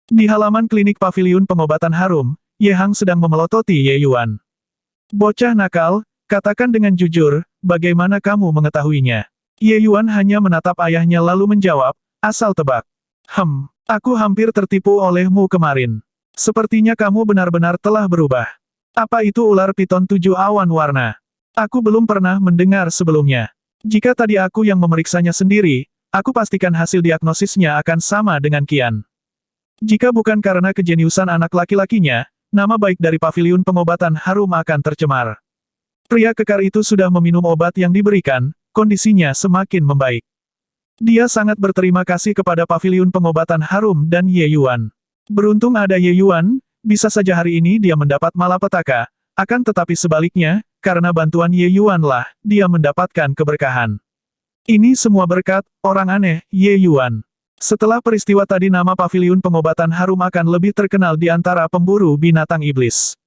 Di halaman klinik paviliun pengobatan harum, Ye Hang sedang memelototi Ye Yuan. Bocah nakal, katakan dengan jujur, bagaimana kamu mengetahuinya? Ye Yuan hanya menatap ayahnya lalu menjawab, asal tebak. Aku hampir tertipu olehmu kemarin. Sepertinya kamu benar-benar telah berubah. Apa itu ular piton 7 awan warna? Aku belum pernah mendengar sebelumnya. Jika tadi aku yang memeriksanya sendiri, aku pastikan hasil diagnosisnya akan sama dengan Qian. Jika bukan karena kejeniusan anak laki-lakinya, nama baik dari paviliun pengobatan harum akan tercemar. Pria kekar itu sudah meminum obat yang diberikan, kondisinya semakin membaik. Dia sangat berterima kasih kepada paviliun pengobatan harum dan Ye Yuan. Beruntung ada Ye Yuan, bisa saja hari ini dia mendapat malapetaka, akan tetapi sebaliknya, karena bantuan Ye Yuan lah, dia mendapatkan keberkahan. Ini semua berkat orang aneh, Ye Yuan. Setelah peristiwa tadi nama paviliun pengobatan harum akan lebih terkenal di antara pemburu binatang iblis.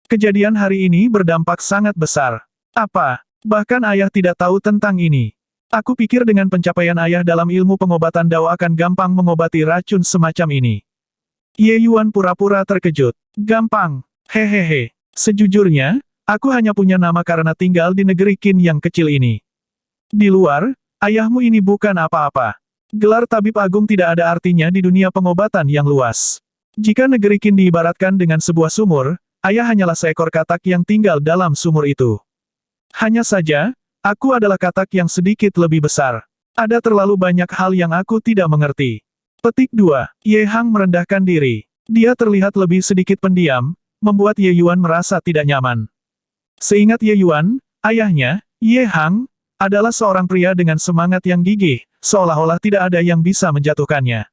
Kejadian hari ini berdampak sangat besar. Apa? Bahkan ayah tidak tahu tentang ini. Aku pikir dengan pencapaian ayah dalam ilmu pengobatan Dao akan gampang mengobati racun semacam ini. Ye Yuan pura-pura terkejut. Gampang. Hehehe. Sejujurnya, aku hanya punya nama karena tinggal di negeri Qin yang kecil ini. Di luar, ayahmu ini bukan apa-apa. Gelar tabib agung tidak ada artinya di dunia pengobatan yang luas. Jika negeri Qin diibaratkan dengan sebuah sumur, ayah hanyalah seekor katak yang tinggal dalam sumur itu. Hanya saja, aku adalah katak yang sedikit lebih besar. Ada terlalu banyak hal yang aku tidak mengerti. Petik 2. Ye Hang merendahkan diri. Dia terlihat lebih sedikit pendiam, membuat Ye Yuan merasa tidak nyaman. Seingat Ye Yuan, ayahnya, Ye Hang, adalah seorang pria dengan semangat yang gigih, seolah-olah tidak ada yang bisa menjatuhkannya.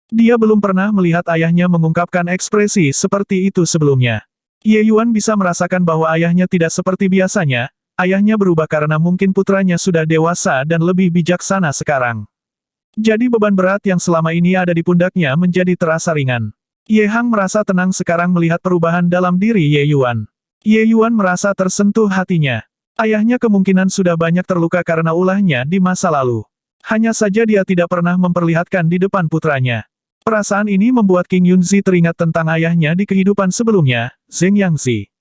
Dia belum pernah melihat ayahnya mengungkapkan ekspresi seperti itu sebelumnya. Ye Yuan bisa merasakan bahwa ayahnya tidak seperti biasanya, ayahnya berubah karena mungkin putranya sudah dewasa dan lebih bijaksana sekarang. Jadi beban berat yang selama ini ada di pundaknya menjadi terasa ringan. Ye Hang merasa tenang sekarang melihat perubahan dalam diri Ye Yuan. Ye Yuan merasa tersentuh hatinya. Ayahnya kemungkinan sudah banyak terluka karena ulahnya di masa lalu. Hanya saja dia tidak pernah memperlihatkan di depan putranya. Perasaan ini membuat King Yunzi teringat tentang ayahnya di kehidupan sebelumnya, Zheng Yangzi.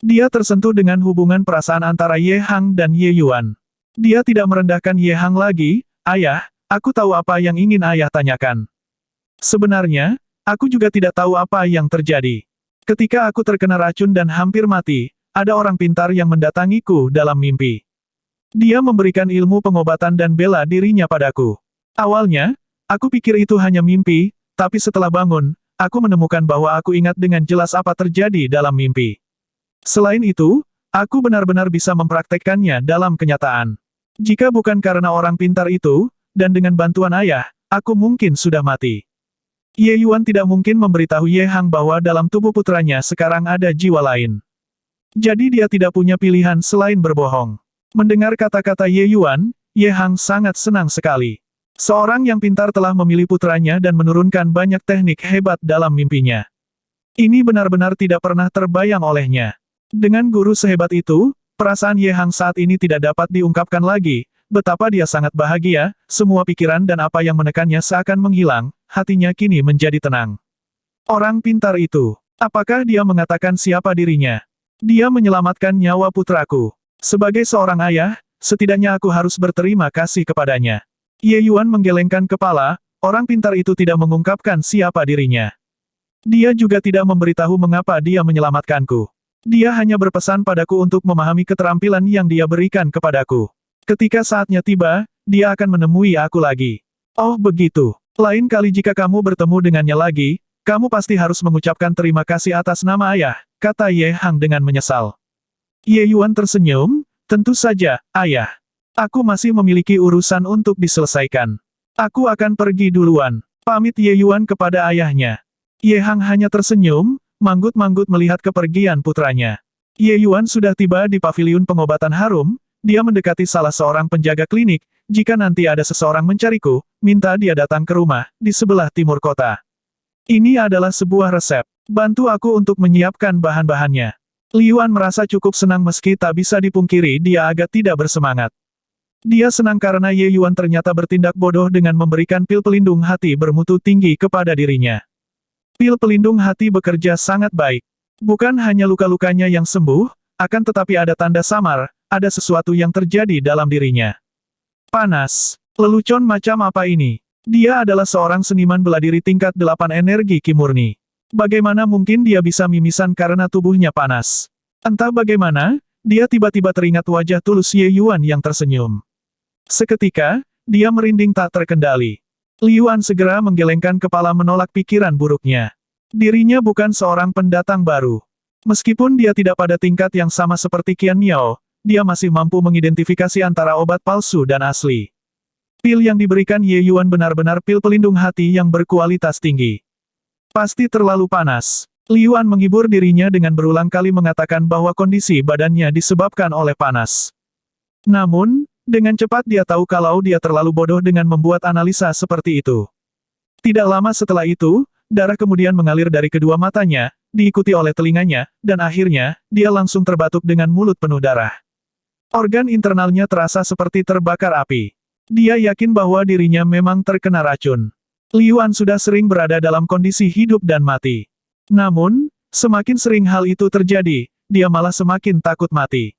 Dia tersentuh dengan hubungan perasaan antara Ye Hang dan Ye Yuan. Dia tidak merendahkan Ye Hang lagi, ayah, aku tahu apa yang ingin ayah tanyakan. Sebenarnya, aku juga tidak tahu apa yang terjadi. Ketika aku terkena racun dan hampir mati, ada orang pintar yang mendatangiku dalam mimpi. Dia memberikan ilmu pengobatan dan bela dirinya padaku. Awalnya, aku pikir itu hanya mimpi, tapi setelah bangun, aku menemukan bahwa aku ingat dengan jelas apa terjadi dalam mimpi. Selain itu, aku benar-benar bisa mempraktekkannya dalam kenyataan. Jika bukan karena orang pintar itu, dan dengan bantuan ayah, aku mungkin sudah mati. Ye Yuan tidak mungkin memberitahu Ye Hang bahwa dalam tubuh putranya sekarang ada jiwa lain. Jadi dia tidak punya pilihan selain berbohong. Mendengar kata-kata Ye Yuan, Ye Hang sangat senang sekali. Seorang yang pintar telah memilih putranya dan menurunkan banyak teknik hebat dalam mimpinya. Ini benar-benar tidak pernah terbayang olehnya. Dengan guru sehebat itu, perasaan Ye Hang saat ini tidak dapat diungkapkan lagi, betapa dia sangat bahagia, semua pikiran dan apa yang menekannya seakan menghilang, hatinya kini menjadi tenang. Orang pintar itu, apakah dia mengatakan siapa dirinya? Dia menyelamatkan nyawa putraku. Sebagai seorang ayah, setidaknya aku harus berterima kasih kepadanya. Ye Yuan menggelengkan kepala, orang pintar itu tidak mengungkapkan siapa dirinya. Dia juga tidak memberitahu mengapa dia menyelamatkanku. Dia hanya berpesan padaku untuk memahami keterampilan yang dia berikan kepadaku. Ketika saatnya tiba, dia akan menemui aku lagi. Oh begitu. Lain kali jika kamu bertemu dengannya lagi, kamu pasti harus mengucapkan terima kasih atas nama ayah, kata Ye Hang dengan menyesal. Ye Yuan tersenyum, tentu saja, ayah. Aku masih memiliki urusan untuk diselesaikan. Aku akan pergi duluan. Pamit Ye Yuan kepada ayahnya. Ye Hang hanya tersenyum, manggut-manggut melihat kepergian putranya. Ye Yuan sudah tiba di paviliun pengobatan harum, dia mendekati salah seorang penjaga klinik, jika nanti ada seseorang mencariku, minta dia datang ke rumah, di sebelah timur kota. Ini adalah sebuah resep. Bantu aku untuk menyiapkan bahan-bahannya. Liuan merasa cukup senang meski tak bisa dipungkiri dia agak tidak bersemangat. Dia senang karena Ye Yuan ternyata bertindak bodoh dengan memberikan pil pelindung hati bermutu tinggi kepada dirinya. Pil pelindung hati bekerja sangat baik. Bukan hanya luka-lukanya yang sembuh, akan tetapi ada tanda samar, ada sesuatu yang terjadi dalam dirinya. Panas. Lelucon macam apa ini? Dia adalah seorang seniman bela diri tingkat 8 energi Ki murni. Bagaimana mungkin dia bisa mimisan karena tubuhnya panas? Entah bagaimana, dia tiba-tiba teringat wajah tulus Ye Yuan yang tersenyum. Seketika, dia merinding tak terkendali. Yuan segera menggelengkan kepala menolak pikiran buruknya. Dirinya bukan seorang pendatang baru. Meskipun dia tidak pada tingkat yang sama seperti Qian Miao, dia masih mampu mengidentifikasi antara obat palsu dan asli. Pil yang diberikan Ye Yuan benar-benar pil pelindung hati yang berkualitas tinggi. Pasti terlalu panas. Yuan menghibur dirinya dengan berulang kali mengatakan bahwa kondisi badannya disebabkan oleh panas. Namun, dengan cepat dia tahu kalau dia terlalu bodoh dengan membuat analisa seperti itu. Tidak lama setelah itu, darah kemudian mengalir dari kedua matanya, diikuti oleh telinganya, dan akhirnya, dia langsung terbatuk dengan mulut penuh darah. Organ internalnya terasa seperti terbakar api. Dia yakin bahwa dirinya memang terkena racun. Yuan sudah sering berada dalam kondisi hidup dan mati. Namun, semakin sering hal itu terjadi, dia malah semakin takut mati.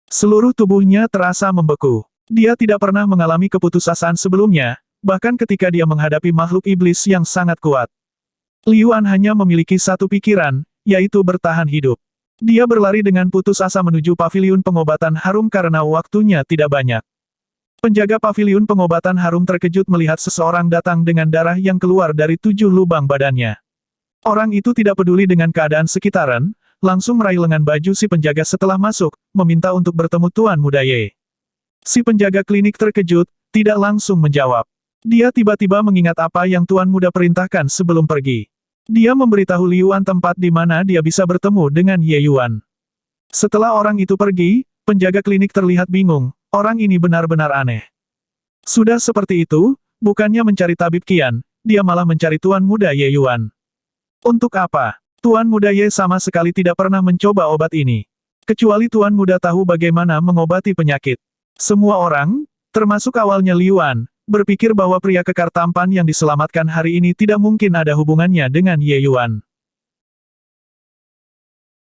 Seluruh tubuhnya terasa membeku. Dia tidak pernah mengalami keputusasaan sebelumnya, bahkan ketika dia menghadapi makhluk iblis yang sangat kuat. Yuan hanya memiliki satu pikiran, yaitu bertahan hidup. Dia berlari dengan putus asa menuju paviliun pengobatan harum karena waktunya tidak banyak. Penjaga paviliun pengobatan harum terkejut melihat seseorang datang dengan darah yang keluar dari 7 lubang badannya. Orang itu tidak peduli dengan keadaan sekitaran, langsung meraih lengan baju si penjaga setelah masuk, meminta untuk bertemu Tuan Muda Ye. Si penjaga klinik terkejut, tidak langsung menjawab. Dia tiba-tiba mengingat apa yang Tuan Muda perintahkan sebelum pergi. Dia memberitahu Yuan tempat di mana dia bisa bertemu dengan Ye Yuan. Setelah orang itu pergi, penjaga klinik terlihat bingung, orang ini benar-benar aneh. Sudah seperti itu, bukannya mencari tabib Qian, dia malah mencari Tuan Muda Ye Yuan. Untuk apa? Tuan Muda Ye sama sekali tidak pernah mencoba obat ini. Kecuali Tuan Muda tahu bagaimana mengobati penyakit. Semua orang, termasuk awalnya Yuan, berpikir bahwa pria kekar tampan yang diselamatkan hari ini tidak mungkin ada hubungannya dengan Ye Yuan.